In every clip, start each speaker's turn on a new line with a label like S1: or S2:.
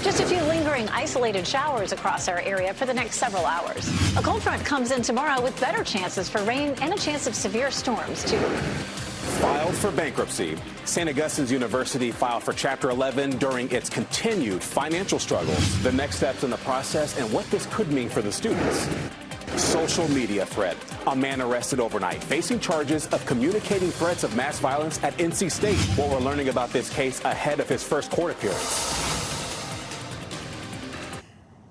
S1: Just a few lingering isolated showers across our area for the next several hours. A cold front comes in tomorrow with better chances for rain and a chance of severe storms, too.
S2: Filed for bankruptcy. St. Augustine's University filed for Chapter 11 during its continued financial struggles. The next steps in the process and what this could mean for the students. Social media threat. A man arrested overnight, facing charges of communicating threats of mass violence at NC State. What we're learning about this case ahead of his first court appearance.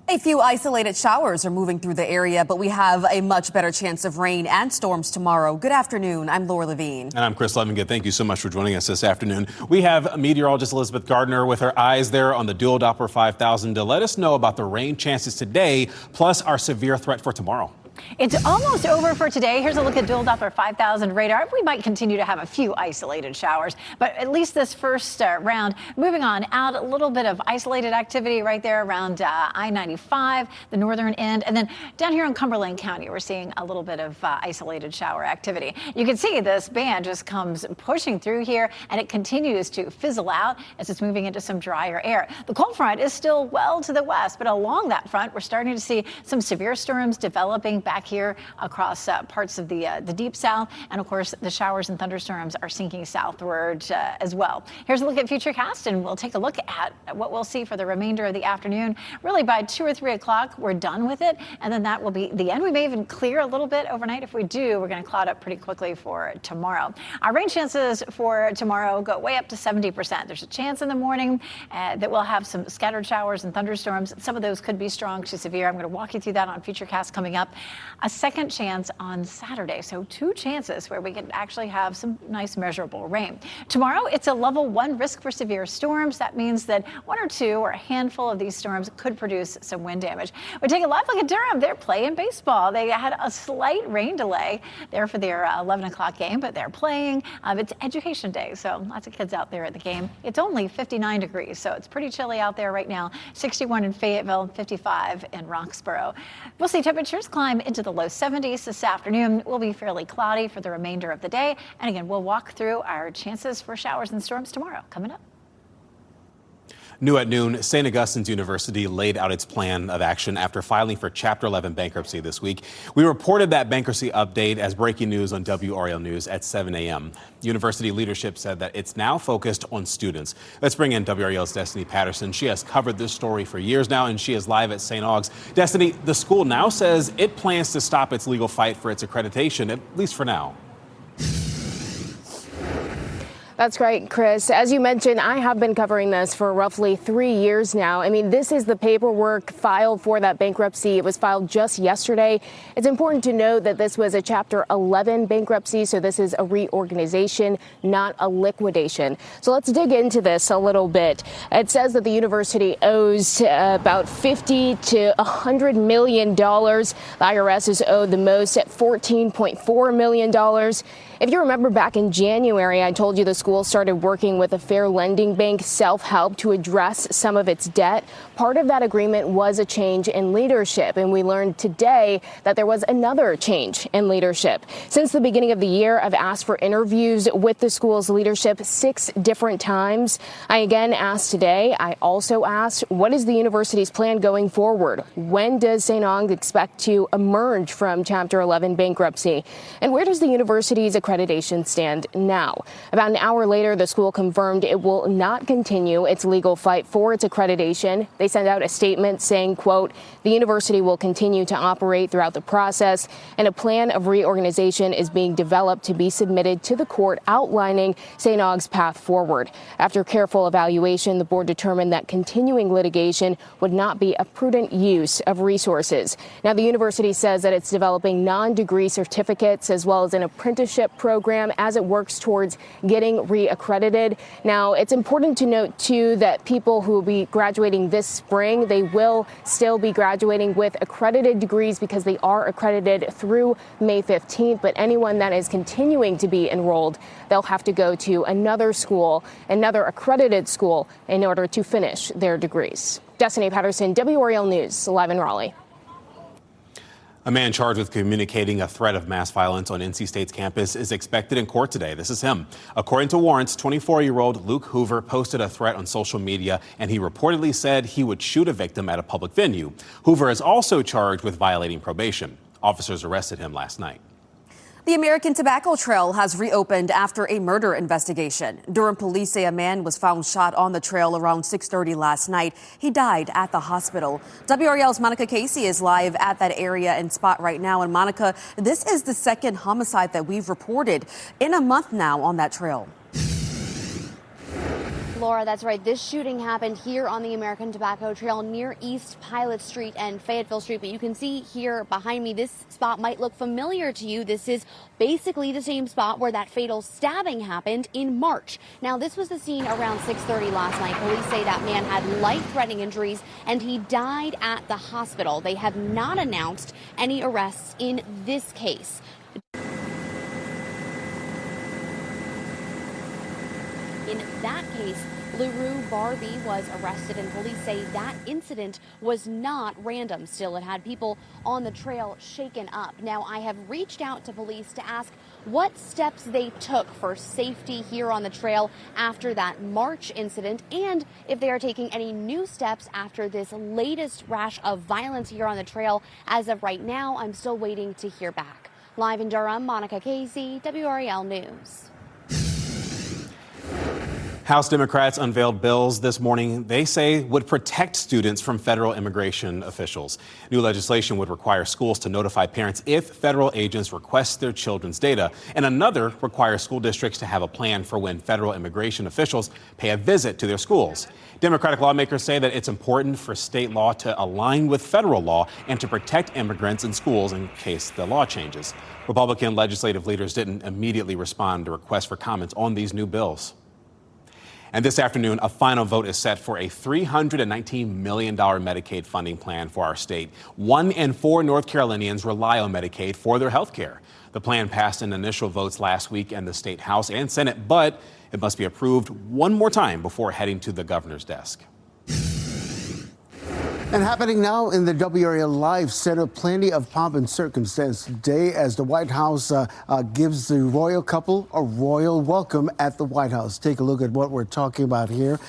S3: A few isolated showers are moving through the area, but we have a much better chance of rain and storms tomorrow. Good afternoon. I'm Laura Levine.
S4: And I'm Chris Levingood. Thank you so much for joining us this afternoon. We have meteorologist Elizabeth Gardner with her eyes there on the dual Doppler 5000 to let us know about the rain chances today, plus our severe threat for tomorrow.
S1: It's almost over for today. Here's a look at dual Doppler 5000 radar. We might continue to have a few isolated showers, but at least this first round. Moving on out, a little bit of isolated activity right there around I-95, the northern end. And then down here in Cumberland County, we're seeing a little bit of isolated shower activity. You can see this band just comes pushing through here, and it continues to fizzle out as it's moving into some drier air. The cold front is still well to the west, but along that front, we're starting to see some severe storms developing back here across parts of the deep south. And of course, the showers and thunderstorms are sinking southward as well. Here's a look at Futurecast, and we'll take a look at what we'll see for the remainder of the afternoon. Really, by 2 or 3 o'clock, we're done with it. And then that will be the end. We may even clear a little bit overnight. If we do, we're going to cloud up pretty quickly for tomorrow. Our rain chances for tomorrow go way up to 70%. There's a chance in the morning that we'll have some scattered showers and thunderstorms. Some of those could be strong to severe. I'm going to walk you through that on Futurecast coming up. A second chance on Saturday. So 2 chances where we can actually have some nice measurable rain. Tomorrow, it's a level 1 risk for severe storms. That means that 1 or 2 or a handful of these storms could produce some wind damage. We take a live look at Durham. They're playing baseball. They had a slight rain delay there for their 11 o'clock game, but they're playing. It's education day, so lots of kids out there at the game. It's only 59 degrees, so it's pretty chilly out there right now. 61 in Fayetteville, 55 in Roxborough. We'll see temperatures climb into the low 70s this afternoon. Will be fairly cloudy for the remainder of the day. And again, we'll walk through our chances for showers and storms tomorrow coming up.
S4: New at noon, St. Augustine's University laid out its plan of action after filing for Chapter 11 bankruptcy this week. We reported that bankruptcy update as breaking news on WRAL News at 7 a.m. University leadership said that it's now focused on students. Let's bring in WRAL's Destiny Patterson. She has covered this story for years now, and she is live at St. Aug's. Destiny, the school now says it plans to stop its legal fight for its accreditation, at least for now.
S5: That's right, Chris. As you mentioned, I have been covering this for roughly 3 years now. I mean, this is the paperwork filed for that bankruptcy. It was filed just yesterday. It's important to note that this was a Chapter 11 bankruptcy, so this is a reorganization, not a liquidation. So let's dig into this a little bit. It says that the university owes about $50 to $100 million. The IRS is owed the most at $14.4 million. If you remember back in January, I told you the school started working with a fair lending bank, Self-Help, to address some of its debt. Part of that agreement was a change in leadership, and we learned today that there was another change in leadership. Since the beginning of the year, I've asked for interviews with the school's leadership 6 different times. I again asked today. I also asked, what is the university's plan going forward? When does St. Aug's expect to emerge from Chapter 11 bankruptcy? And where does the university's accreditation stand now? About an hour later, the school confirmed it will not continue its legal fight for its accreditation. They sent out a statement saying, quote, the university will continue to operate throughout the process, and a plan of reorganization is being developed to be submitted to the court outlining St. Aug's path forward. After careful evaluation, the board determined that continuing litigation would not be a prudent use of resources. Now, the university says that it's developing non-degree certificates as well as an apprenticeship program as it works towards getting reaccredited. Now, it's important to note, too, that people who will be graduating this spring, they will still be graduating with accredited degrees because they are accredited through May 15th. But anyone that is continuing to be enrolled, they'll have to go to another school, another accredited school, in order to finish their degrees. Destiny Patterson, WRAL News, live in Raleigh.
S4: A man charged with communicating a threat of mass violence on NC State's campus is expected in court today. This is him. According to warrants, 24-year-old Luke Hoover posted a threat on social media, and he reportedly said he would shoot a victim at a public venue. Hoover is also charged with violating probation. Officers arrested him last night.
S3: The American Tobacco Trail has reopened after a murder investigation. Durham police say a man was found shot on the trail around 6:30 last night. He died at the hospital. WRAL's Monica Casey is live at that area and spot right now. And Monica, this is the second homicide that we've reported in a month now on that trail.
S6: Laura, that's right. This shooting happened here on the American Tobacco Trail near East Pilot Street and Fayetteville Street. But you can see here behind me, this spot might look familiar to you. This is basically the same spot where that fatal stabbing happened in March. Now, this was the scene around 6:30 last night. Police say that man had life-threatening injuries and he died at the hospital. They have not announced any arrests in this case. In that case, LaRue Barbie was arrested, and police say that incident was not random. Still, it had people on the trail shaken up. Now, I have reached out to police to ask what steps they took for safety here on the trail after that March incident, and if they are taking any new steps after this latest rash of violence here on the trail. As of right now, I'm still waiting to hear back. Live in Durham, Monica Casey, WRAL News.
S4: House Democrats unveiled bills this morning they say would protect students from federal immigration officials. New legislation would require schools to notify parents if federal agents request their children's data, and another requires school districts to have a plan for when federal immigration officials pay a visit to their schools. Democratic lawmakers say that it's important for state law to align with federal law and to protect immigrants in schools in case the law changes. Republican legislative leaders didn't immediately respond to requests for comments on these new bills. And this afternoon, a final vote is set for a $319 million Medicaid funding plan for our state. 1 in 4 North Carolinians rely on Medicaid for their health care. The plan passed in initial votes last week in the state House and Senate, but it must be approved one more time before heading to the governor's desk.
S7: And happening now in the WRAL Live Center, plenty of pomp and circumstance today as the White House gives the royal couple a royal welcome at the White House. Take a look at what we're talking about here.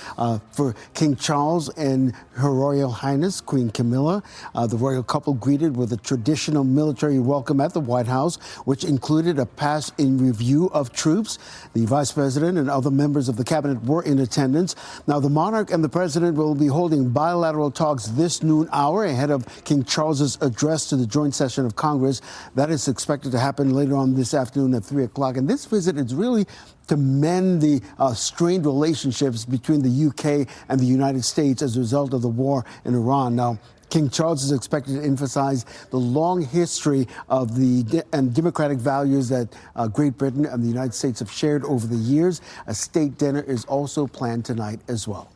S7: For King Charles and Her Royal Highness Queen Camilla, the royal couple greeted with a traditional military welcome at the White House, which included a pass in review of troops. The vice president and other members of the cabinet were in attendance. Now, the monarch and the president will be holding bilateral talks this noon hour ahead of King Charles's address to the joint session of Congress. That is expected to happen later on this afternoon at 3 o'clock. And this visit is really to mend the strained relationships between the UK and the United States as a result of the war in Iran. Now, King Charles is expected to emphasize the long history of and democratic values that Great Britain and the United States have shared over the years. A state dinner is also planned tonight as well.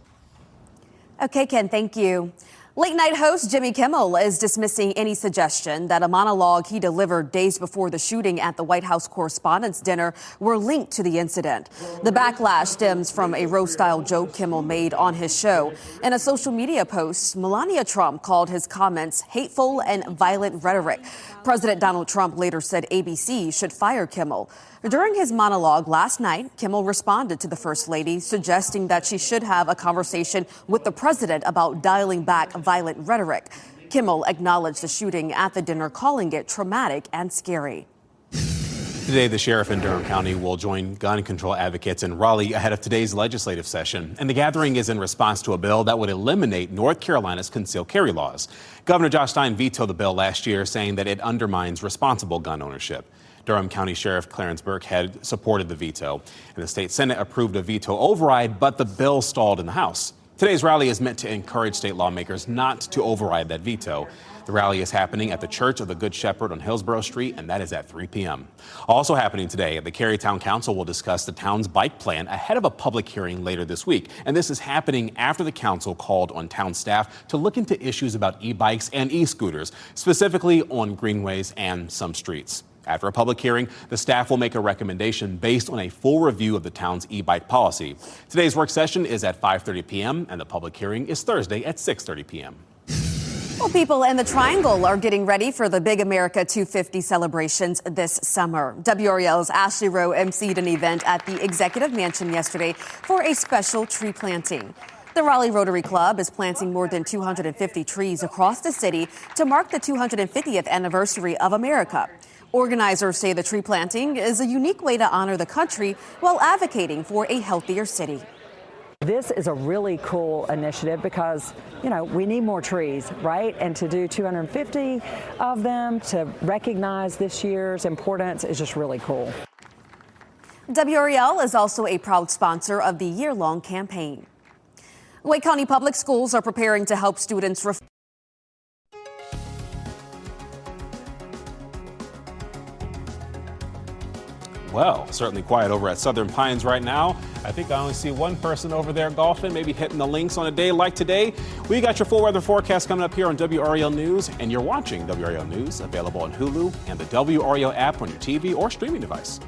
S3: Okay, Ken, thank you. Late night host Jimmy Kimmel is dismissing any suggestion that a monologue he delivered days before the shooting at the White House Correspondents' Dinner were linked to the incident. The backlash stems from a roast-style joke Kimmel made on his show. In a social media post, Melania Trump called his comments hateful and violent rhetoric. President Donald Trump later said ABC should fire Kimmel. During his monologue last night, Kimmel responded to the First Lady, suggesting that she should have a conversation with the president about dialing back violent rhetoric. Kimmel acknowledged the shooting at the dinner, calling it traumatic and scary.
S4: Today, the sheriff in Durham County will join gun control advocates in Raleigh ahead of today's legislative session. And the gathering is in response to a bill that would eliminate North Carolina's concealed carry laws. Governor Josh Stein vetoed the bill last year, saying that it undermines responsible gun ownership. Durham County Sheriff Clarence Burkhead supported the veto, and the state Senate approved a veto override, but the bill stalled in the House. Today's rally is meant to encourage state lawmakers not to override that veto. The rally is happening at the Church of the Good Shepherd on Hillsborough Street, and that is at 3 p.m. Also happening today, the Cary Town Council will discuss the town's bike plan ahead of a public hearing later this week. And this is happening after the council called on town staff to look into issues about e-bikes and e-scooters, specifically on greenways and some streets. After a public hearing, the staff will make a recommendation based on a full review of the town's e-bike policy. Today's work session is at 5:30 p.m. and the public hearing is Thursday at 6:30 p.m.
S3: Well, people in the Triangle are getting ready for the Big America 250 celebrations this summer. WRAL's Ashley Rowe emceed an event at the Executive Mansion yesterday for a special tree planting. The Raleigh Rotary Club is planting more than 250 trees across the city to mark the 250th anniversary of America. Organizers say the tree planting is a unique way to honor the country while advocating for a healthier city.
S8: This is a really cool initiative because, we need more trees, right? And to do 250 of them to recognize this year's importance is just really cool.
S3: WRAL is also a proud sponsor of the year-long campaign. Wake County Public Schools are preparing to help students
S4: Well, certainly quiet over at Southern Pines right now. I think I only see one person over there golfing, maybe hitting the links on a day like today. We got your full weather forecast coming up here on WRAL News, and you're watching WRAL News, available on Hulu and the WRAL app on your TV or streaming device.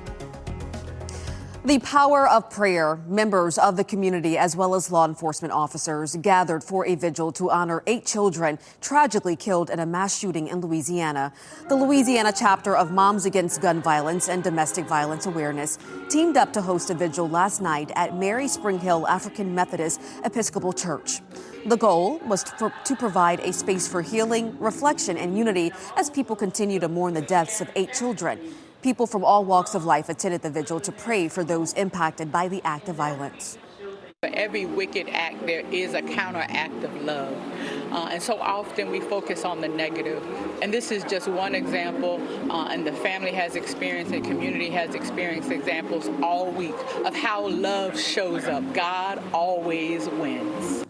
S3: The power of prayer. Members of the community as well as law enforcement officers gathered for a vigil to honor 8 children tragically killed in a mass shooting in Louisiana. The Louisiana chapter of Moms Against Gun Violence and Domestic Violence Awareness teamed up to host a vigil last night at Mary Spring Hill African Methodist Episcopal Church. The goal was to provide a space for healing, reflection, and unity as people continue to mourn the deaths of 8 children. People from all walks of life attended the vigil to pray for those impacted by the act of violence.
S9: For every wicked act, there is a counteract of love. And so often we focus on the negative. And this is just one example. And the family has experienced and community has experienced examples all week of how love shows up. God always wins.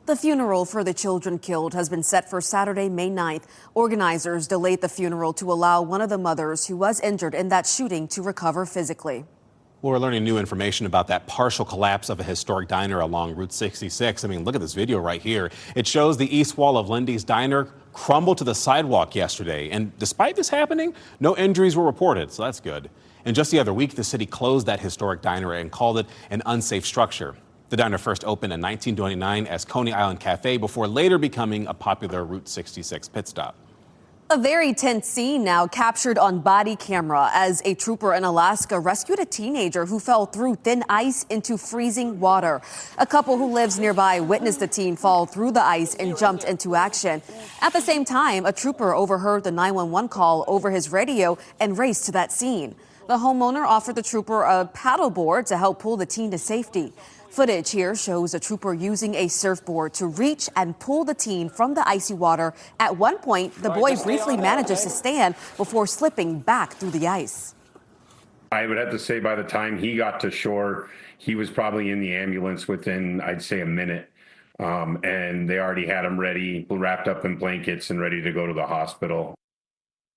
S3: The funeral for the children killed has been set for Saturday, May 9th. Organizers delayed the funeral to allow one of the mothers who was injured in that shooting to recover physically.
S4: Well, we're learning new information about that partial collapse of a historic diner along Route 66. I mean, look at this video right here. It shows the east wall of Lindy's Diner crumble to the sidewalk yesterday. And despite this happening, no injuries were reported, so that's good. And just the other week, the city closed that historic diner and called it an unsafe structure. The diner first opened in 1929 as Coney Island Cafe before later becoming a popular Route 66 pit stop.
S3: A very tense scene now captured on body camera as a trooper in Alaska rescued a teenager who fell through thin ice into freezing water. A couple who lives nearby witnessed the teen fall through the ice and jumped into action. At the same time, a trooper overheard the 911 call over his radio and raced to that scene. The homeowner offered the trooper a paddleboard to help pull the teen to safety. Footage here shows a trooper using a surfboard to reach and pull the teen from the icy water. At one point, the boy briefly manages to stand before slipping back through the ice.
S10: I would have to say by the time he got to shore, he was probably in the ambulance within, I'd say, a minute. And they already had him ready, wrapped up in blankets and ready to go to the hospital.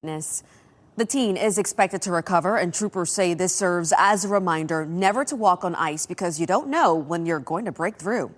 S3: The teen is expected to recover, and troopers say this serves as a reminder never to walk on ice because you don't know when you're going to break through.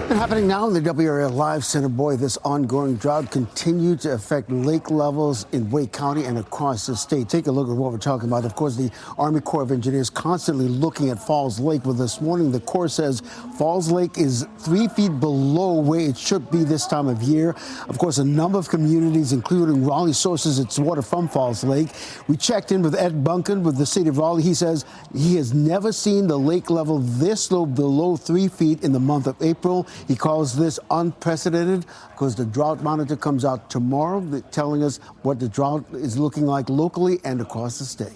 S7: And happening now in the WRAL Live Center, boy, this ongoing drought continued to affect lake levels in Wake County and across the state. Take a look at what we're talking about. Of course, the Army Corps of Engineers constantly looking at Falls Lake. But this morning, the Corps says Falls Lake is 3 feet below where it should be this time of year. Of course, a number of communities, including Raleigh, sources its water from Falls Lake. We checked in with Ed Bunkin with the city of Raleigh. He says he has never seen the lake level this low below 3 feet in the month of April. He calls this unprecedented because the drought monitor comes out tomorrow telling us what the drought is looking like locally and across the state.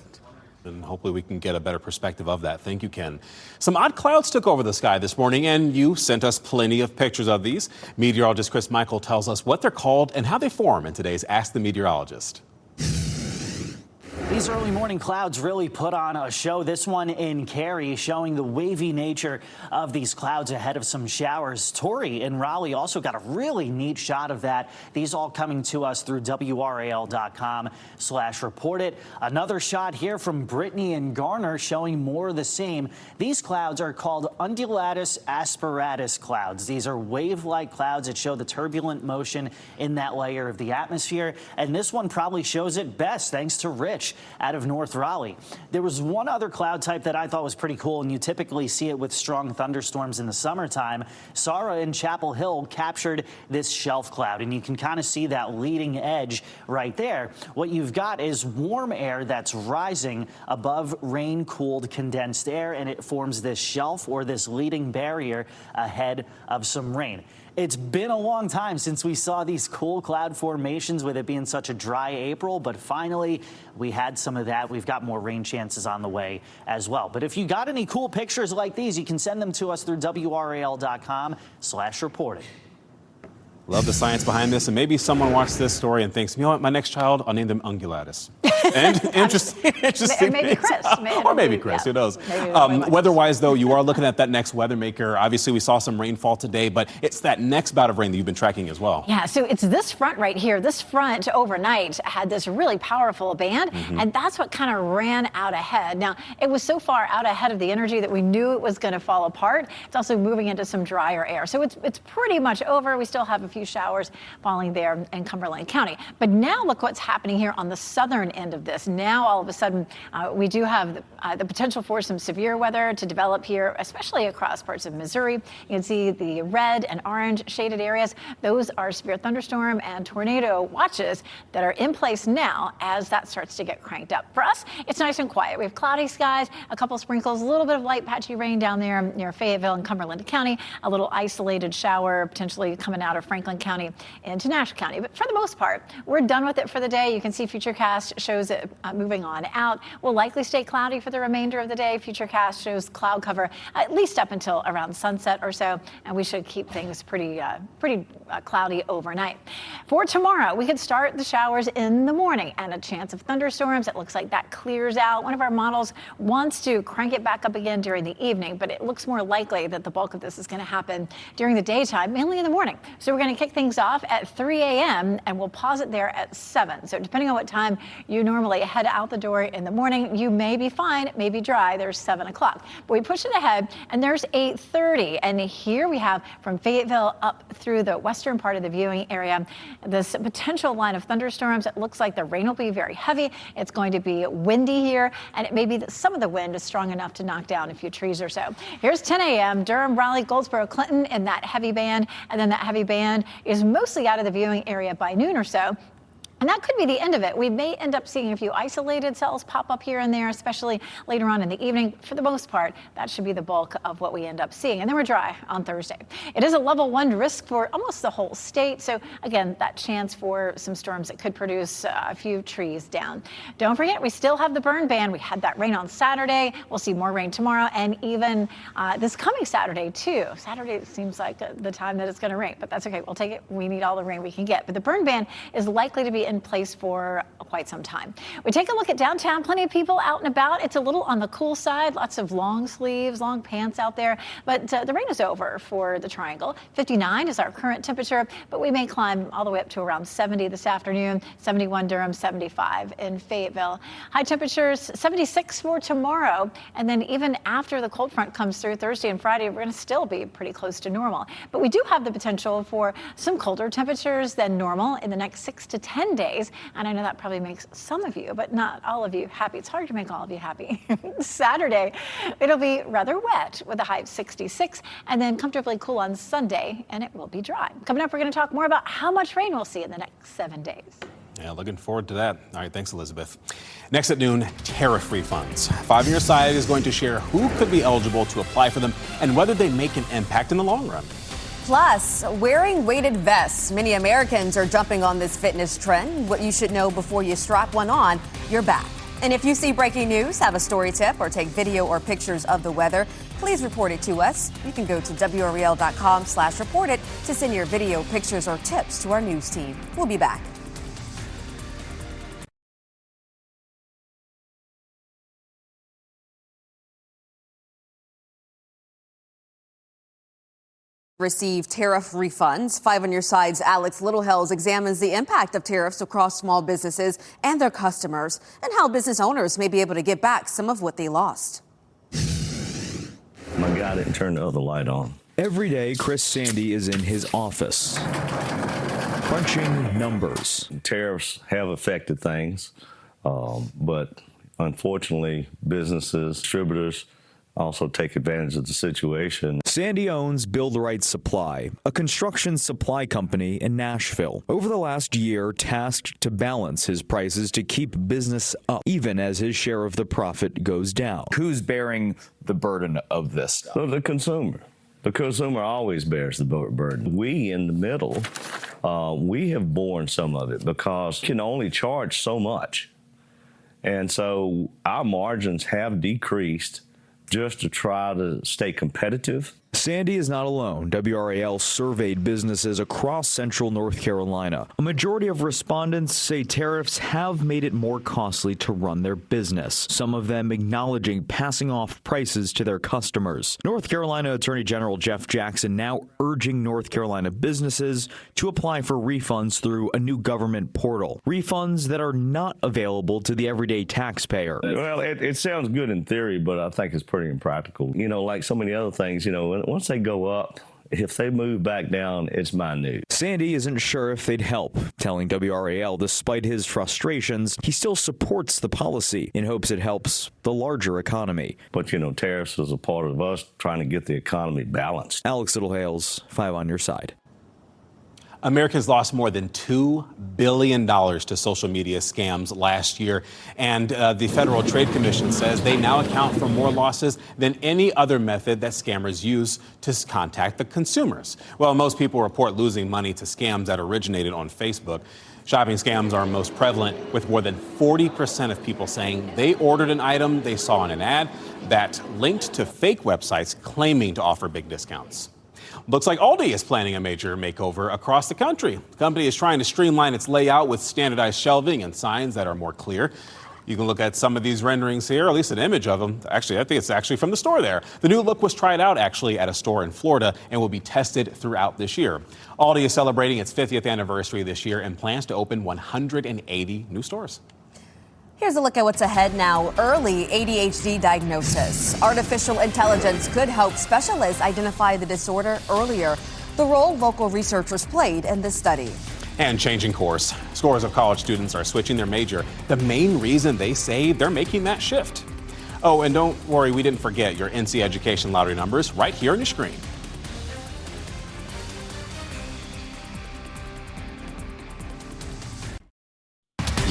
S4: And hopefully we can get a better perspective of that. Thank you, Ken. Some odd clouds took over the sky this morning, and you sent us plenty of pictures of these. Meteorologist Chris Michael tells us what they're called and how they form in today's Ask the Meteorologist.
S11: These early morning clouds really put on a show. This one in Cary showing the wavy nature of these clouds ahead of some showers. Tori in Raleigh also got a really neat shot of that. These all coming to us through WRAL.com/report it. Another shot here from Brittany and Garner showing more of the same. These clouds are called undulatus asperatus clouds. These are wave-like clouds that show the turbulent motion in that layer of the atmosphere. And this one probably shows it best thanks to Rich. out of North Raleigh. There was one other cloud type that I thought was pretty cool, and you typically see it with strong thunderstorms in the summertime. Sarah in Chapel Hill captured this shelf cloud, and you can kind of see that leading edge right there. What you've got is warm air that's rising above rain-cooled condensed air, and it forms this shelf or this leading barrier ahead of some rain. It's been a long time since we saw these cool cloud formations with it being such a dry April, but finally we had some of that. We've got more rain chances on the way as well. But if you got any cool pictures like these, you can send them to us through WRAL.com/reporting.
S4: Love the science behind this, and maybe someone watched this story and thinks, you know what, my next child, I'll name them Ungulatus. And interesting.
S1: Maybe Chris.
S4: Or maybe Chris, who knows? Weather-wise, though, you are looking at that next weather maker. Obviously, we saw some rainfall today, but it's that next bout of rain that you've been tracking as well.
S1: Yeah, so it's this front right here. This front overnight had this really powerful band, and that's what kind of ran out ahead. Now, it was so far out ahead of the energy that we knew it was going to fall apart. It's also moving into some drier air. So it's pretty much over. We still have a few showers falling there in Cumberland County. But now look what's happening here on the southern end of this. Now, all of a sudden, we do have the potential for some severe weather to develop here, especially across parts of Missouri. You can see the red and orange shaded areas. Those are severe thunderstorm and tornado watches that are in place now as that starts to get cranked up. For us, it's nice and quiet. We have cloudy skies, a couple sprinkles, a little bit of light patchy rain down there near Fayetteville and Cumberland County, a little isolated shower potentially coming out of Franklin County into Nash County. But for the most part, we're done with it for the day. You can see Futurecast shows it moving on out. We'll likely stay cloudy for the remainder of the day. Futurecast shows cloud cover at least up until around sunset or so, and we should keep things pretty cloudy overnight. For tomorrow, we could start the showers in the morning and a chance of thunderstorms. It looks like that clears out. One of our models wants to crank it back up again during the evening, but it looks more likely that the bulk of this is going to happen during the daytime, mainly in the morning. So we're going to kick things off at 3 a.m. and we'll pause it there at 7. So depending on what time you normally head out the door in the morning, you may be fine, it may be dry. There's 7 o'clock. But we push it ahead and there's 8:30. And here we have from Fayetteville up through the western part of the viewing area, this potential line of thunderstorms. It looks like the rain will be very heavy. It's going to be windy here, and it may be that some of the wind is strong enough to knock down a few trees or so. Here's 10 a.m. Durham, Raleigh, Goldsboro, Clinton in that heavy band, and then that heavy band is mostly out of the viewing area by noon or so. And that could be the end of it. We may end up seeing a few isolated cells pop up here and there, especially later on in the evening. For the most part, that should be the bulk of what we end up seeing. And then we're dry on Thursday. It is a level 1 risk for almost the whole state. So again, that chance for some storms that could produce a few trees down. Don't forget, we still have the burn ban. We had that rain on Saturday. We'll see more rain tomorrow and even this coming Saturday too. Saturday seems like the time that it's going to rain, but that's okay. We'll take it. We need all the rain we can get. But the burn ban is likely to be in place for quite some time. We take a look at downtown. Plenty of people out and about. It's a little on the cool side. Lots of long sleeves, long pants out there. But the rain is over for the Triangle. 59 is our current temperature, but we may climb all the way up to around 70 this afternoon. 71 Durham, 75 in Fayetteville. High temperatures 76 for tomorrow. And then even after the cold front comes through Thursday and Friday, we're going to still be pretty close to normal. But we do have the potential for some colder temperatures than normal in the next 6 to 10 days. And I know that probably makes some of you, but not all of you, happy. It's hard to make all of you happy. Saturday, it'll be rather wet with a high of 66 and then comfortably cool on Sunday, and it will be dry. Coming up, we're going to talk more about how much rain we'll see in the next 7 days.
S4: Yeah, looking forward to that. All right, thanks, Elizabeth. Next at noon, tariff refunds. 5 on your side is going to share who could be eligible to apply for them and whether they make an impact in the long run.
S3: Plus, wearing weighted vests. Many Americans are jumping on this fitness trend. What you should know before you strap one on your back. And if you see breaking news, have a story tip, or take video or pictures of the weather, please report it to us. You can go to WRAL.com/report it to send your video, pictures, or tips to our news team. We'll be back. Receive tariff refunds. 5 on your side's Alex Littlehills examines the impact of tariffs across small businesses and their customers and how business owners may be able to get back some of what they lost.
S12: My God didn't turn the other light on.
S13: Every day, Chris Sandy is in his office, crunching numbers.
S12: Tariffs have affected things. But unfortunately, businesses, distributors also take advantage of the situation.
S13: Sandy owns Build Right Supply, a construction supply company in Nashville. Over the last year, tasked to balance his prices to keep business up, even as his share of the profit goes down.
S14: Who's bearing the burden of this stuff?
S12: So the consumer. The consumer always bears the burden. We in the middle, we have borne some of it because you can only charge so much. And so our margins have decreased just to try to stay competitive.
S13: Sandy is not alone. WRAL surveyed businesses across central North Carolina. A majority of respondents say tariffs have made it more costly to run their business, some of them acknowledging passing off prices to their customers. North Carolina Attorney General Jeff Jackson now urging North Carolina businesses to apply for refunds through a new government portal. Refunds that are not available to the everyday taxpayer.
S12: Well, it sounds good in theory, but I think it's pretty impractical. You know, like so many other things, you know, once they go up, if they move back down, it's minute.
S13: Sandy isn't sure if they'd help, telling WRAL despite his frustrations, he still supports the policy in hopes it helps the larger economy.
S12: But, you know, tariffs is a part of us trying to get the economy balanced.
S13: Alex Littlehales, 5 on your side.
S4: Americans lost more than $2 billion to social media scams last year, and the Federal Trade Commission says they now account for more losses than any other method that scammers use to contact the consumers. Well, most people report losing money to scams that originated on Facebook. Shopping scams are most prevalent, with more than 40% of people saying they ordered an item they saw in an ad that linked to fake websites claiming to offer big discounts. Looks like Aldi is planning a major makeover across the country. The company is trying to streamline its layout with standardized shelving and signs that are more clear. You can look at some of these renderings here, or at least an image of them. Actually, I think it's actually from the store there. The new look was tried out actually at a store in Florida and will be tested throughout this year. Aldi is celebrating its 50th anniversary this year and plans to open 180 new stores.
S3: Here's a look at what's ahead now. Early ADHD diagnosis. Artificial intelligence could help specialists identify the disorder earlier. The role local researchers played in this study.
S4: And changing course. Scores of college students are switching their major. The main reason they say they're making that shift. Oh, and don't worry, we didn't forget your NC Education lottery numbers right here on your screen.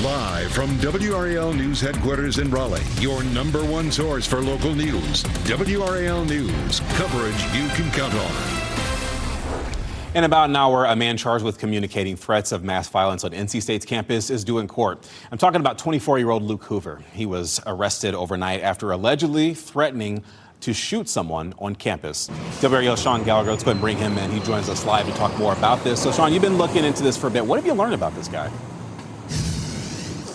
S15: Live from WRAL News headquarters in Raleigh, your number one source for local news. WRAL News, coverage you can count on.
S4: In about an hour, a man charged with communicating threats of mass violence on NC State's campus is due in court. I'm talking about 24-year-old Luke Hoover. He was arrested overnight after allegedly threatening to shoot someone on campus. WRAL's Sean Gallagher, let's go ahead and bring him in. He joins us live to talk more about this. So, Sean, you've been looking into this for a bit. What have you learned about this guy?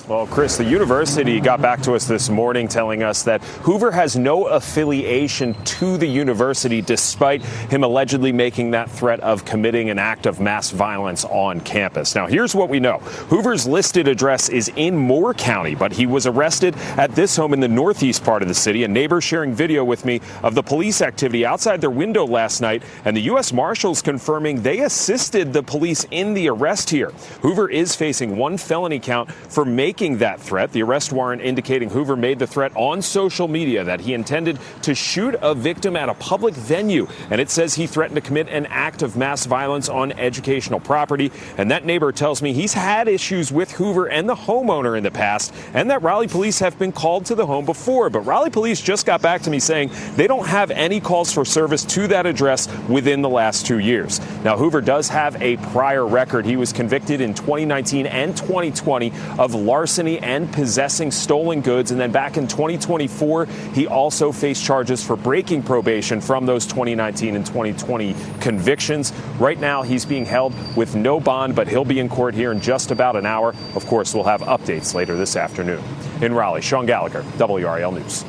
S16: Well, Chris, the university got back to us this morning telling us that Hoover has no affiliation to the university, despite him allegedly making that threat of committing an act of mass violence on campus. Now, here's what we know. Hoover's listed address is in Moore County, but he was arrested at this home in the northeast part of the city. A neighbor sharing video with me of the police activity outside their window last night, and the U.S. Marshals confirming they assisted the police in the arrest here. Hoover is facing one felony count for making that threat. The arrest warrant indicating Hoover made the threat on social media that he intended to shoot a victim at a public venue. And it says he threatened to commit an act of mass violence on educational property. And that neighbor tells me he's had issues with Hoover and the homeowner in the past, and that Raleigh police have been called to the home before. But Raleigh police just got back to me saying they don't have any calls for service to that address within the last 2 years. Now, Hoover does have a prior record. He was convicted in 2019 and 2020 of larceny and possessing stolen goods. And then back in 2024, he also faced charges for breaking probation from those 2019 and 2020 convictions. Right now, he's being held with no bond, but he'll be in court here in just about an hour. Of course, we'll have updates later this afternoon. In Raleigh, Sean Gallagher, WRAL News.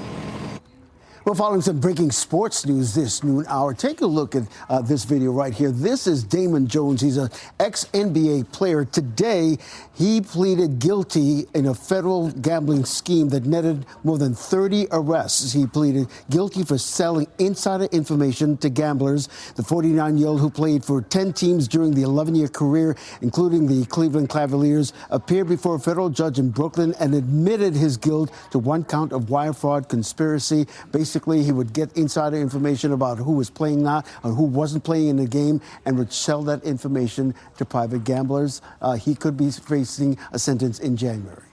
S7: Well, following some breaking sports news this noon hour, take a look at this video right here. This is Damon Jones. He's an ex-NBA player. Today, he pleaded guilty in a federal gambling scheme that netted more than 30 arrests. He pleaded guilty for selling insider information to gamblers. The 49-year-old who played for 10 teams during the 11-year career, including the Cleveland Cavaliers, appeared before a federal judge in Brooklyn and admitted his guilt to one count of wire fraud conspiracy. Basically, he would get insider information about who was playing now and who wasn't playing in the game and would sell that information to private gamblers. He could be facing a sentence in January.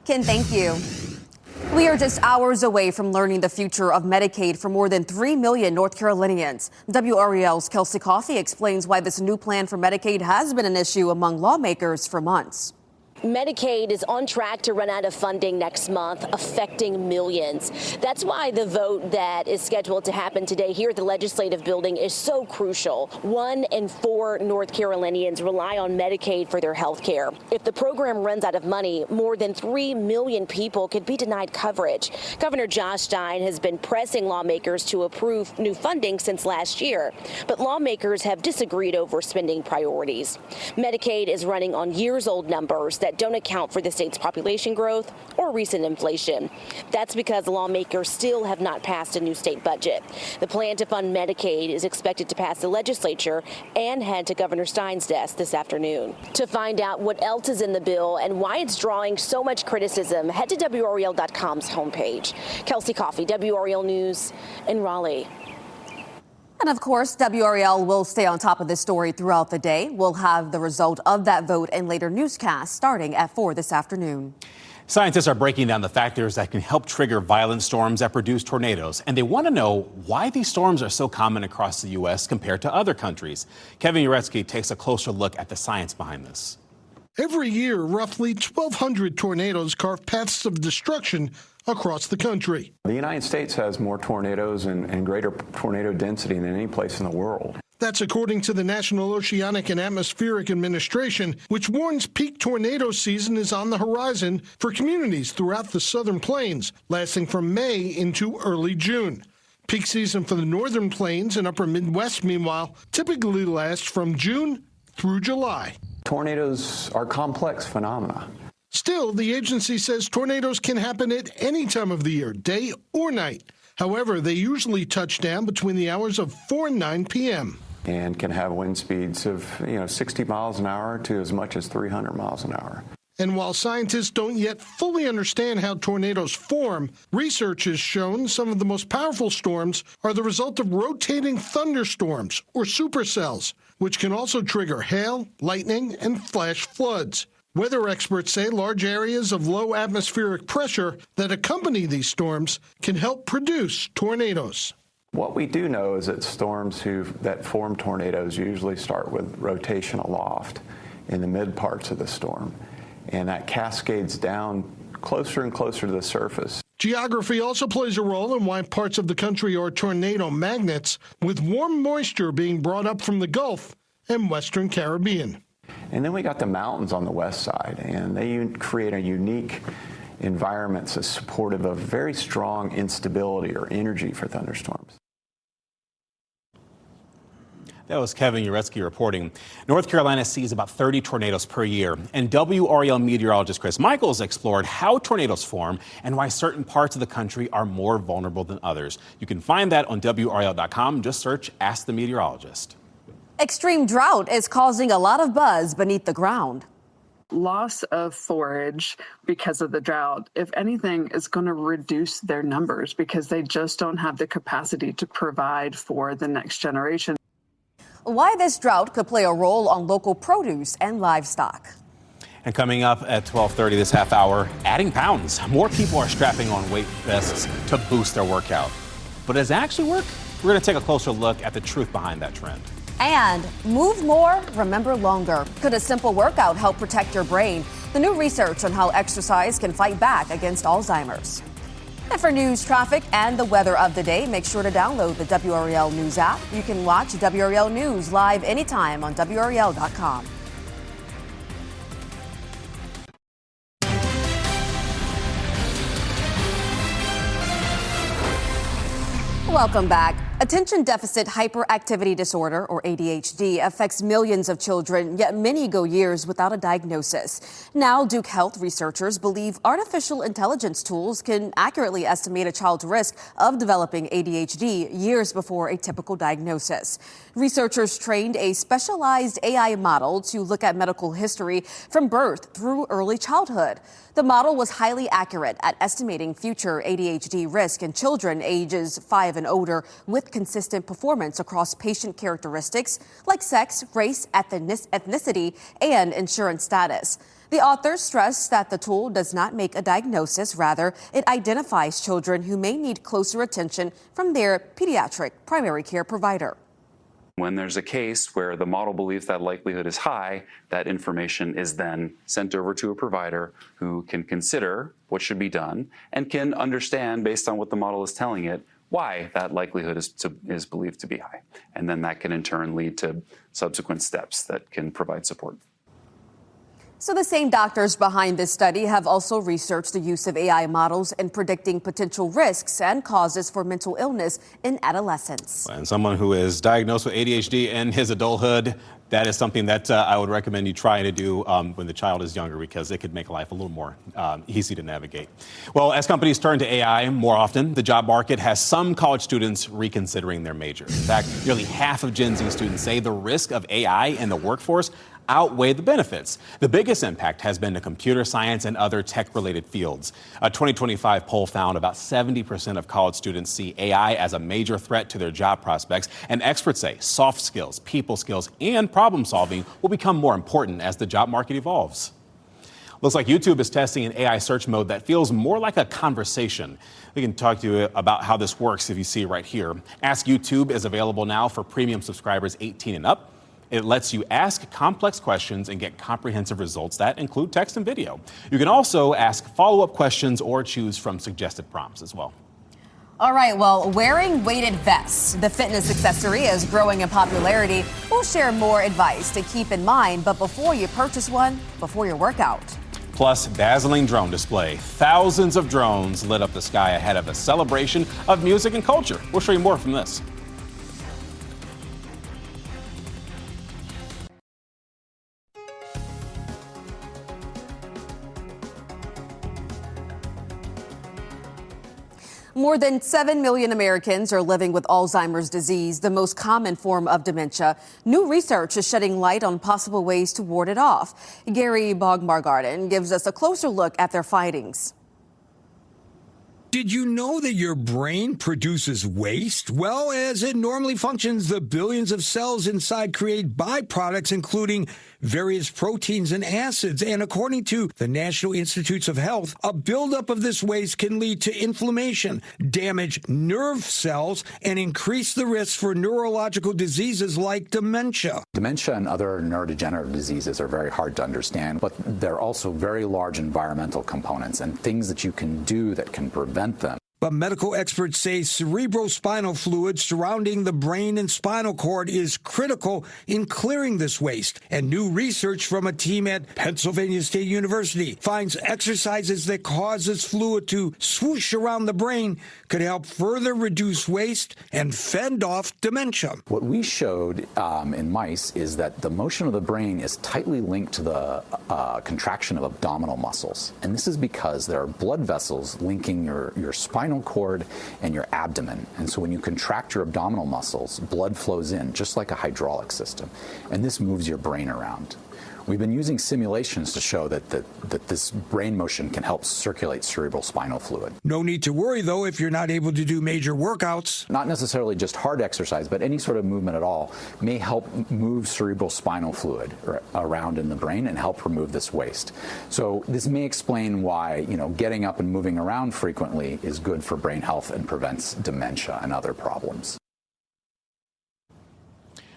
S3: Ken, thank you. We are just hours away from learning the future of Medicaid for more than 3 million North Carolinians. WRAL's Kelsey Coffey explains why this new plan for Medicaid has been an issue among lawmakers for months.
S17: Medicaid is on track to run out of funding next month, affecting millions. That's why the vote that is scheduled to happen today here at the Legislative Building is so crucial. 1 in 4 North Carolinians rely on Medicaid for their health care. If the program runs out of money, more than 3 million people could be denied coverage. Governor Josh Stein has been pressing lawmakers to approve new funding since last year, but lawmakers have disagreed over spending priorities. Medicaid is running on years-old numbers that don't account for the state's population growth or recent inflation. That's because lawmakers still have not passed a new state budget. The plan to fund Medicaid is expected to pass the legislature and head to Governor Stein's desk this afternoon. To find out what else is in the bill and why it's drawing so much criticism, head to WRAL.com's homepage. Kelsey Coffey, WRAL News in Raleigh.
S3: And of course, WRAL will stay on top of this story throughout the day. We'll have the result of that vote in later newscasts starting at 4 this afternoon.
S4: Scientists are breaking down the factors that can help trigger violent storms that produce tornadoes. And they want to know why these storms are so common across the U.S. compared to other countries. Kevin Uretsky takes a closer look at the science behind this.
S18: Every year, roughly 1,200 tornadoes carve paths of destruction across the country.
S19: The United States has more tornadoes and greater tornado density than any place in the world.
S18: That's according to the National Oceanic and Atmospheric Administration, which warns peak tornado season is on the horizon for communities throughout the southern plains, lasting from May into early June. Peak season for the northern plains and upper Midwest, meanwhile, typically lasts from June through July.
S19: Tornadoes are complex phenomena.
S18: Still, the agency says tornadoes can happen at any time of the year, day or night. However, they usually touch down between the hours of 4 and 9 p.m.
S19: And can have wind speeds of 60 miles an hour to as much as 300 miles an hour.
S18: And while scientists don't yet fully understand how tornadoes form, research has shown some of the most powerful storms are the result of rotating thunderstorms, or supercells, which can also trigger hail, lightning, and flash floods. Weather experts say large areas of low atmospheric pressure that accompany these storms can help produce tornadoes.
S19: What we do know is that storms that form tornadoes usually start with rotation aloft in the mid parts of the storm, and that cascades down closer and closer to the surface.
S18: Geography also plays a role in why parts of the country are tornado magnets, with warm moisture being brought up from the Gulf and Western Caribbean.
S19: And then we got the mountains on the west side, and they create a unique environment that's supportive of very strong instability or energy for thunderstorms.
S4: That was Kevin Uretsky reporting. North Carolina sees about 30 tornadoes per year, and WRAL meteorologist Chris Michaels explored how tornadoes form and why certain parts of the country are more vulnerable than others. You can find that on WRAL.com. Just search Ask the Meteorologist.
S3: Extreme drought is causing a lot of buzz beneath the ground.
S20: Loss of forage because of the drought, if anything, is going to reduce their numbers because they just don't have the capacity to provide for the next generation.
S3: Why this drought could play a role on local produce and livestock.
S4: And coming up at 12:30 this half hour, adding pounds. More people are strapping on weight vests to boost their workout. But does it actually work? We're going to take a closer look at the truth behind that trend.
S3: And move more, remember longer. Could a simple workout help protect your brain? The new research on how exercise can fight back against Alzheimer's. And for news, traffic, and the weather of the day, make sure to download the WRAL News app. You can watch WRAL News live anytime on WRAL.com. Welcome back. Attention deficit hyperactivity disorder, or ADHD, affects millions of children, yet many go years without a diagnosis. Now, Duke Health researchers believe artificial intelligence tools can accurately estimate a child's risk of developing ADHD years before a typical diagnosis. Researchers trained a specialized AI model to look at medical history from birth through early childhood. The model was highly accurate at estimating future ADHD risk in children ages 5 and older with consistent performance across patient characteristics like sex, race, ethnicity, and insurance status. The authors stress that the tool does not make a diagnosis. Rather, it identifies children who may need closer attention from their pediatric primary care provider.
S21: When there's a case where the model believes that likelihood is high, that information is then sent over to a provider who can consider what should be done and can understand, based on what the model is telling it, why that likelihood is believed to be high. And then that can in turn lead to subsequent steps that can provide support.
S3: So the same doctors behind this study have also researched the use of AI models in predicting potential risks and causes for mental illness in adolescence.
S4: And someone who is diagnosed with ADHD in his adulthood, that is something that I would recommend you try to do when the child is younger, because it could make life a little more easy to navigate. Well, as companies turn to AI more often, the job market has some college students reconsidering their major. In fact, nearly half of Gen Z students say the risk of AI in the workforce outweigh the benefits. The biggest impact has been to computer science and other tech-related fields. A 2025 poll found about 70% of college students see AI as a major threat to their job prospects, and experts say soft skills, people skills, and problem solving will become more important as the job market evolves. Looks like YouTube is testing an AI search mode that feels more like a conversation. We can talk to you about how this works if you see right here. Ask YouTube is available now for premium subscribers 18 and up. It lets you ask complex questions and get comprehensive results that include text and video. You can also ask follow-up questions or choose from suggested prompts as well.
S3: All right, well, wearing weighted vests, the fitness accessory, is growing in popularity. We'll share more advice to keep in mind, but before you purchase one, before your workout.
S4: Plus, dazzling drone display. Thousands of drones lit up the sky ahead of a celebration of music and culture. We'll show you more from this.
S3: More than 7 million Americans are living with Alzheimer's disease, the most common form of dementia. New research is shedding light on possible ways to ward it off. Gary Bogmargarden gives us a closer look at their findings.
S22: Did you know that your brain produces waste? Well, as it normally functions, the billions of cells inside create byproducts, including various proteins and acids. And according to the National Institutes of Health, a buildup of this waste can lead to inflammation, damage nerve cells, and increase the risk for neurological diseases like dementia.
S23: Dementia and other neurodegenerative diseases are very hard to understand, but they're also very large environmental components and things that you can do that can prevent them.
S22: But medical experts say cerebrospinal fluid surrounding the brain and spinal cord is critical in clearing this waste. And new research from a team at Pennsylvania State University finds exercises that cause this fluid to swoosh around the brain could help further reduce waste and fend off dementia.
S23: What we showed in mice is that the motion of the brain is tightly linked to the contraction of abdominal muscles. And this is because there are blood vessels linking your spinal cord and your abdomen. And so when you contract your abdominal muscles, blood flows in just like a hydraulic system. And this moves your brain around. We've been using simulations to show that this brain motion can help circulate cerebrospinal fluid.
S22: No need to worry, though, if you're not able to do major workouts.
S23: Not necessarily just hard exercise, but any sort of movement at all may help move cerebrospinal fluid around in the brain and help remove this waste. So this may explain why, getting up and moving around frequently is good for brain health and prevents dementia and other problems.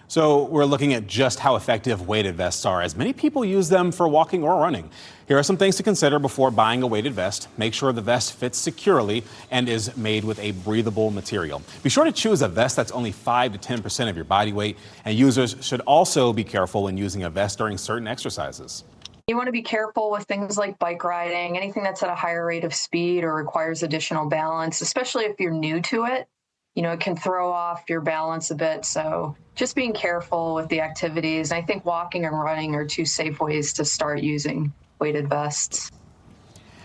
S4: So we're looking at just how effective weighted vests are, as many people use them for walking or running. Here are some things to consider before buying a weighted vest. Make sure the vest fits securely and is made with a breathable material. Be sure to choose a vest that's only 5 to 10% of your body weight, and users should also be careful when using a vest during certain exercises.
S24: You want to be careful with things like bike riding, anything that's at a higher rate of speed or requires additional balance, especially if you're new to it. it can throw off your balance a bit. So just being careful with the activities. I think walking and running are two safe ways to start using weighted vests.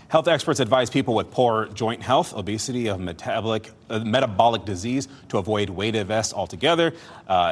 S4: Health experts advise people with poor joint health, obesity, or metabolic disease to avoid weighted vests altogether.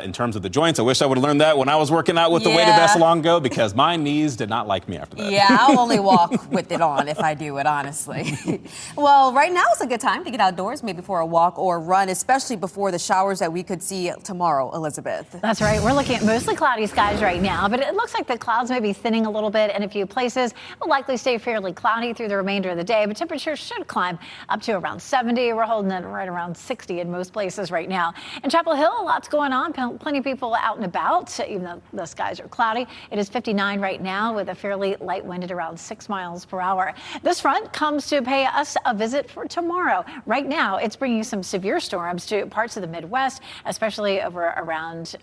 S4: In terms of the joints, I wish I would have learned that when I was working out with the weighted vest long ago, because my knees did not like me after that.
S3: Yeah, I'll only walk with it on if I do it, honestly. Well, right now is a good time to get outdoors, maybe for a walk or a run, especially before the showers that we could see tomorrow, Elizabeth.
S1: That's right. We're looking at mostly cloudy skies right now, but it looks like the clouds may be thinning a little bit in a few places. It'll likely stay fairly cloudy through the remainder of the day, but temperatures should climb up to around 70. We're holding it right around 60 in most places right now. In Chapel Hill, lots going on. Plenty of people out and about, even though the skies are cloudy. It is 59 right now with a fairly light wind at around 6 miles per hour. This front comes to pay us a visit for tomorrow. Right now, it's bringing some severe storms to parts of the Midwest, especially over around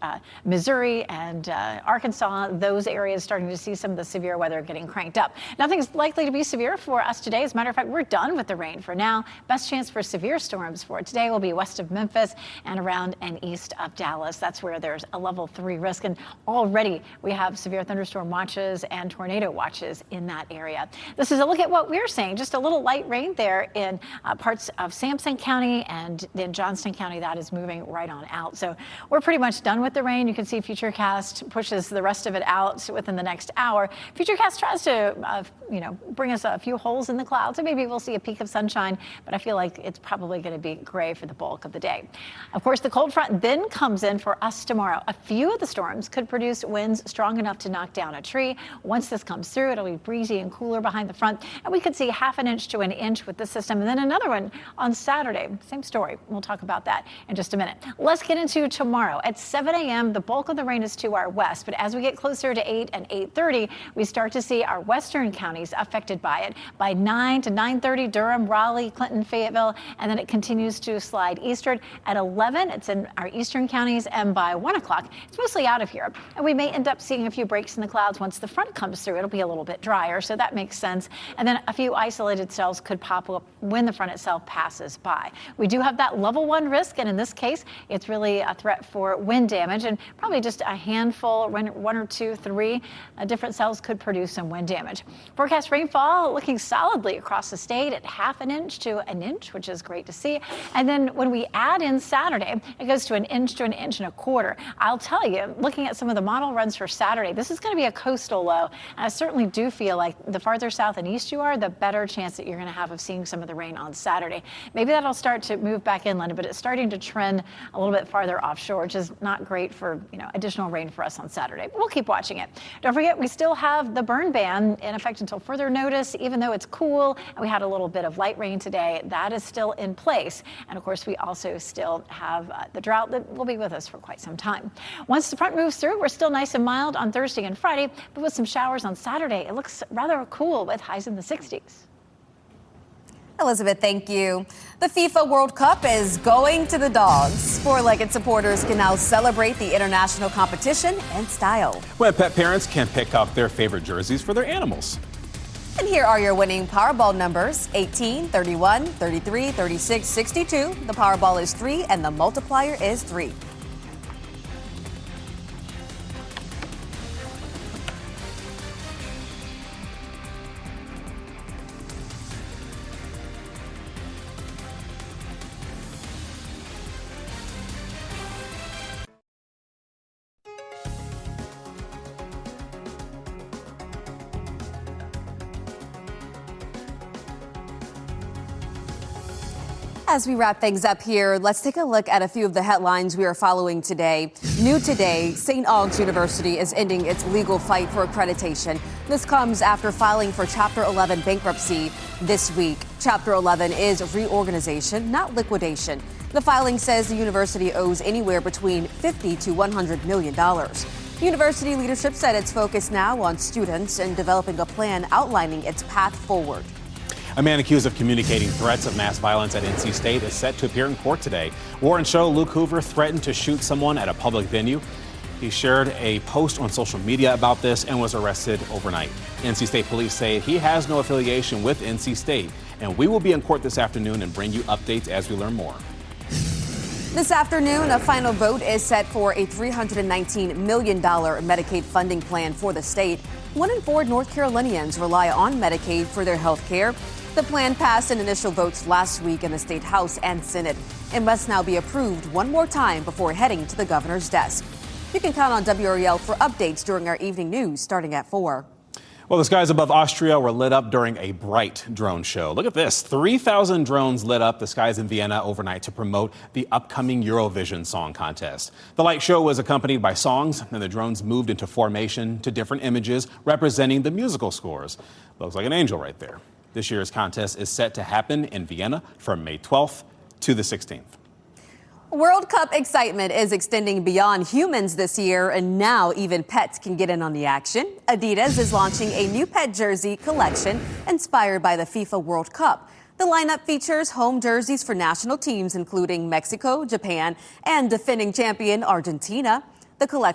S1: Missouri and Arkansas. Those areas starting to see some of the severe weather getting cranked up. Nothing's likely to be severe for us today. As a matter of fact, we're done with the rain for now. Best chance for severe storms for today will be west of Memphis and around and east of Dallas. That's where there's a level 3 risk. And already we have severe thunderstorm watches and tornado watches in that area. This is a look at what we're seeing. Just a little light rain there in parts of Sampson County, and then Johnston County. That is moving right on out. So we're pretty much done with the rain. You can see Futurecast pushes the rest of it out within the next hour. Futurecast tries to, bring us a few holes in the clouds, so maybe we'll see a peak of sunshine, but I feel like it's probably going to be gray for the bulk of the day. Of course, the cold front then comes in for us tomorrow. A few of the storms could produce winds strong enough to knock down a tree. Once this comes through, it'll be breezy and cooler behind the front, and we could see half an inch to an inch with the system, and then another one on Saturday. Same story. We'll talk about that in just a minute. Let's get into tomorrow. At 7 a.m., the bulk of the rain is to our west, but as we get closer to 8 and 8:30, we start to see our western counties affected by it. By 9 to 9:30, Durham, Raleigh, Clinton, Fayetteville, and then it continues to slide eastward. At 11, it's in our eastern counties, and by 1 o'clock, it's mostly out of here. And we may end up seeing a few breaks in the clouds once the front comes through. It'll be a little bit drier, so that makes sense. And then a few isolated cells could pop up when the front itself passes by. We do have that level 1 risk, and in this case, it's really a threat for wind damage, and probably just a handful, 1 or 2, 3 different cells could produce some wind damage. Forecast rainfall looking solidly across the state at half an inch to an inch, which is great to see. And then when we add in Saturday, it goes to an inch and a quarter. I'll tell you, looking at some of the model runs for Saturday, this is going to be a coastal low. And I certainly do feel like the farther south and east you are, the better chance that you're going to have of seeing some of the rain on Saturday. Maybe that'll start to move back inland, but it's starting to trend a little bit farther offshore, which is not great for additional rain for us on Saturday. But we'll keep watching it. Don't forget, we still have the burn ban in effect until further notice, even though it's cool and we had a little bit of light rain today. That is still in place. And of course, we also still have the drought that will be with us for quite some time. Once the front moves through, we're still nice and mild on Thursday and Friday, but with some showers on Saturday, it looks rather cool with highs in the 60s.
S3: Elizabeth, thank you. The FIFA World Cup is going to the dogs. Four-legged supporters can now celebrate the international competition in style.
S4: When pet parents can pick up their favorite jerseys for their animals.
S3: And here are your winning Powerball numbers: 18, 31, 33, 36, 62. The Powerball is 3 and the multiplier is 3. As we wrap things up here, let's take a look at a few of the headlines we are following today. New today, St. Aug's University is ending its legal fight for accreditation. This comes after filing for Chapter 11 bankruptcy this week. Chapter 11 is reorganization, not liquidation. The filing says the university owes anywhere between $50 to $100 million. University leadership said it's focused now on students and developing a plan outlining its path forward.
S4: A man accused of communicating threats of mass violence at NC State is set to appear in court today. Warren show Luke Hoover threatened to shoot someone at a public venue. He shared a post on social media about this and was arrested overnight. NC State police say he has no affiliation with NC State, and we will be in court this afternoon and bring you updates as we learn more.
S3: This afternoon, a final vote is set for a $319 million Medicaid funding plan for the state. 1 in 4 North Carolinians rely on Medicaid for their health care. The plan passed in initial votes last week in the state House and Senate. It must now be approved one more time before heading to the governor's desk. You can count on WRAL for updates during our evening news starting at 4.
S4: Well, the skies above Austria were lit up during a bright drone show. Look at this. 3,000 drones lit up the skies in Vienna overnight to promote the upcoming Eurovision Song Contest. The light show was accompanied by songs, and the drones moved into formation to different images representing the musical scores. Looks like an angel right there. This year's contest is set to happen in Vienna from May 12th to the 16th.
S3: World Cup excitement is extending beyond humans this year, and now even pets can get in on the action. Adidas is launching a new pet jersey collection inspired by the FIFA World Cup. The lineup features home jerseys for national teams, including Mexico, Japan, and defending champion Argentina. The collection